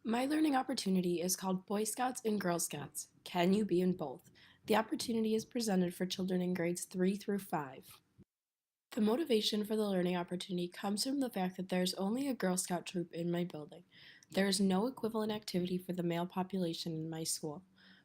My learning opportunity is called Boy Scouts and Girl Scouts. Can you be in both? The opportunity is presented for children in grades 3 through 5. The motivation for the learning opportunity comes from the fact that there is only a Girl Scout troop in my building. There is no equivalent activity for the male population in my school.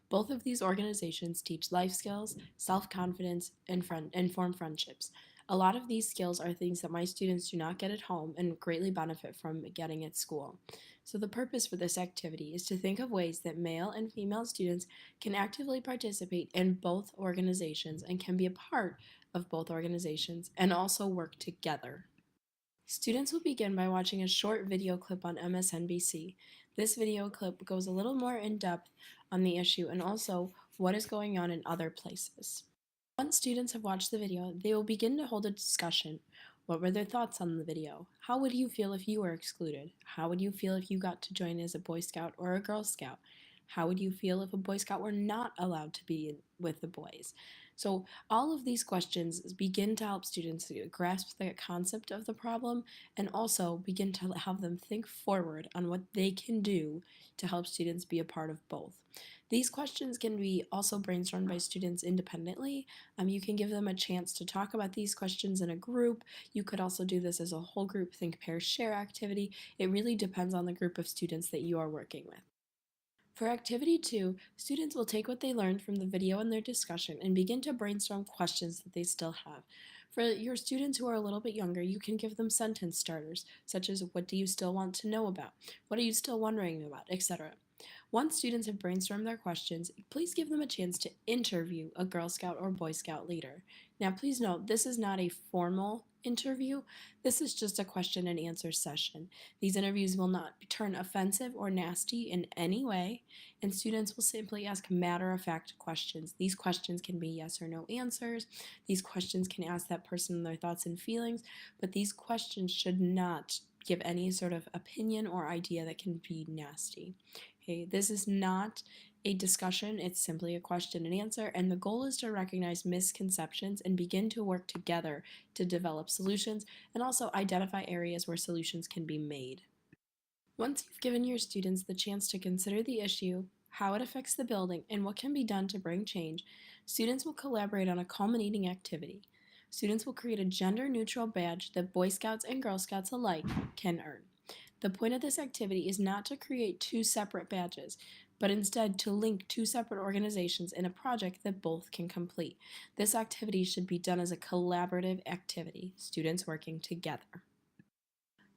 Both of these organizations teach life skills, self-confidence, and form friendships. A lot of these skills are things that my students do not get at home and greatly benefit from getting at school. So the purpose for this activity is to think of ways that male and female students can actively participate in both organizations and can be a part of both organizations and also work together. Students will begin by watching a short video clip on MSNBC. This video clip goes a little more in depth on the issue and also what is going on in other places. Once students have watched the video, they will begin to hold a discussion. What were their thoughts on the video? How would you feel if you were excluded? How would you feel if you got to join as a Boy Scout or a Girl Scout? How would you feel if a Boy Scout were not allowed to be with the boys? So all of these questions begin to help students grasp the concept of the problem and also begin to have them think forward on what they can do to help students be a part of both. These questions can be also brainstormed by students independently. You can give them a chance to talk about these questions in a group. You could also do this as a whole group think, pair, share activity. It really depends on the group of students that you are working with. For activity 2, students will take what they learned from the video and their discussion and begin to brainstorm questions that they still have. For your students who are a little bit younger, you can give them sentence starters, such as what do you still want to know about? What are you still wondering about, etc. Once students have brainstormed their questions, please give them a chance to interview a Girl Scout or Boy Scout leader. Now please note, this is not a formal interview. This is just a question and answer session. These interviews will not turn offensive or nasty in any way, and students will simply ask matter-of-fact questions. These questions can be yes or no answers. These questions can ask that person their thoughts and feelings, but these questions should not give any sort of opinion or idea that can be nasty. Okay, this is not a discussion, it's simply a question and answer, and the goal is to recognize misconceptions and begin to work together to develop solutions and also identify areas where solutions can be made. Once you've given your students the chance to consider the issue, how it affects the building, and what can be done to bring change, students will collaborate on a culminating activity. Students will create a gender-neutral badge that Boy Scouts and Girl Scouts alike can earn. The point of this activity is not to create two separate badges, but instead to link two separate organizations in a project that both can complete. This activity should be done as a collaborative activity, students working together.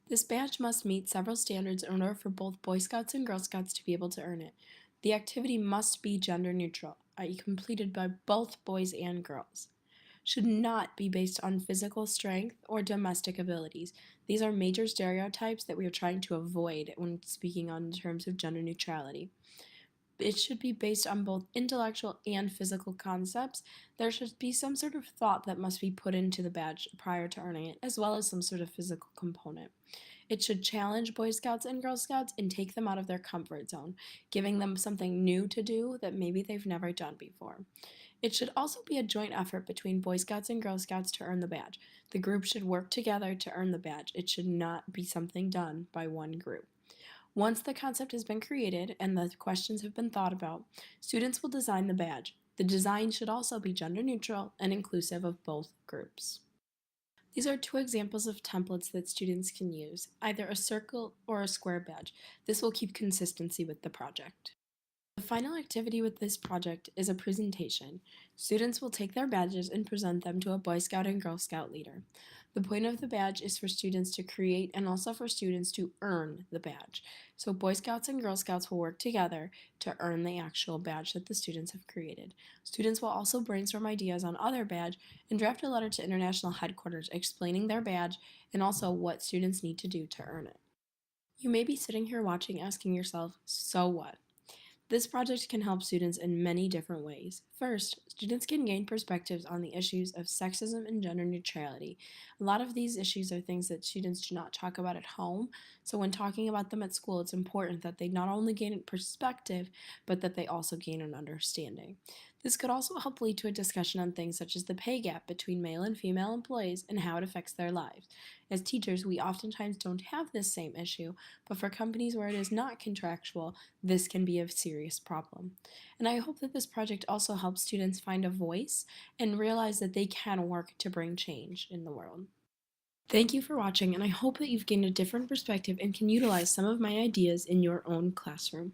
This badge must meet several standards in order for both Boy Scouts and Girl Scouts to be able to earn it. The activity must be gender neutral, i.e. completed by both boys and girls. Should not be based on physical strength or domestic abilities. These are major stereotypes that we are trying to avoid when speaking on terms of gender neutrality. It should be based on both intellectual and physical concepts. There should be some sort of thought that must be put into the badge prior to earning it, as well as some sort of physical component. It should challenge Boy Scouts and Girl Scouts and take them out of their comfort zone, giving them something new to do that maybe they've never done before. It should also be a joint effort between Boy Scouts and Girl Scouts to earn the badge. The group should work together to earn the badge. It should not be something done by one group. Once the concept has been created and the questions have been thought about, students will design the badge. The design should also be gender neutral and inclusive of both groups. These are two examples of templates that students can use, either a circle or a square badge. This will keep consistency with the project. The final activity with this project is a presentation. Students will take their badges and present them to a Boy Scout and Girl Scout leader. The point of the badge is for students to create and also for students to earn the badge. So Boy Scouts and Girl Scouts will work together to earn the actual badge that the students have created. Students will also brainstorm ideas on other badge and draft a letter to international headquarters explaining their badge and also what students need to do to earn it. You may be sitting here watching asking yourself, so what? This project can help students in many different ways. First, students can gain perspectives on the issues of sexism and gender neutrality. A lot of these issues are things that students do not talk about at home, so when talking about them at school, it's important that they not only gain a perspective, but that they also gain an understanding. This could also help lead to a discussion on things such as the pay gap between male and female employees and how it affects their lives. As teachers, we oftentimes don't have this same issue, but for companies where it is not contractual, this can be a serious problem. And I hope that this project also helps students find a voice and realize that they can work to bring change in the world. Thank you for watching, and I hope that you've gained a different perspective and can utilize some of my ideas in your own classroom.